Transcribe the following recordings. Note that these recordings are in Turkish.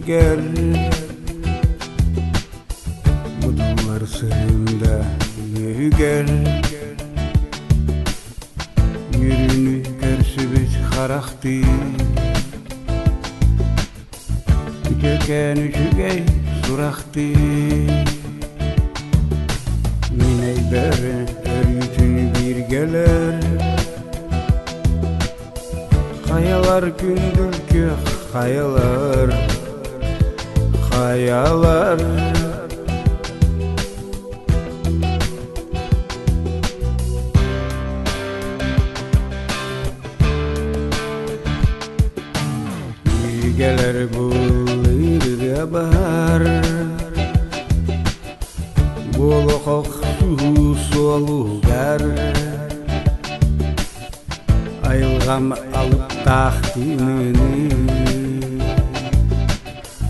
gel. Bu duvar sırrında gel. Yürünü körsübüz xarakti Köken üçügey surakti Miney beri örgütün bir geler. Hayalar gündülkü hayalar, hayalar. Gelir bulur bahar, buluq solugar. Ayılgam alıp taxtini,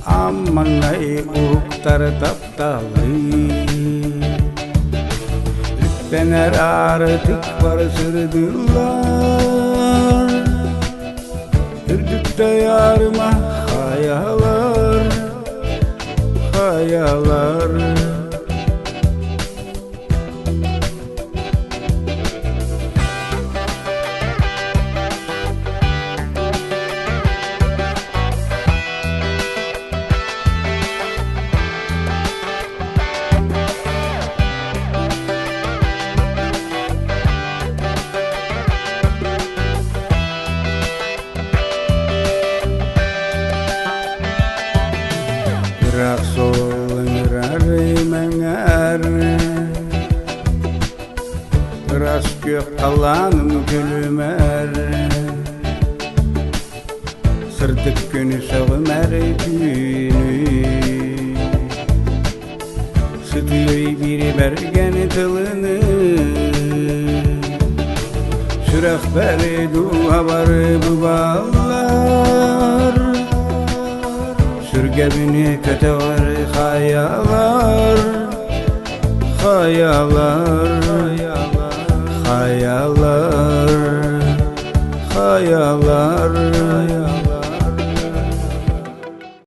ammanay uqtar taptalı. Lütfener artık var sırdılar. Ürdükte yarıma hayalar, hayalar. Rak solunrar mengar, ras kök alanım gülmer. Sırdık günü sağımer günü, sıdıyı biri bergen tılını. Sürak beri dua var bu bağlar. Sürgebini köte var hayalar, hayalar.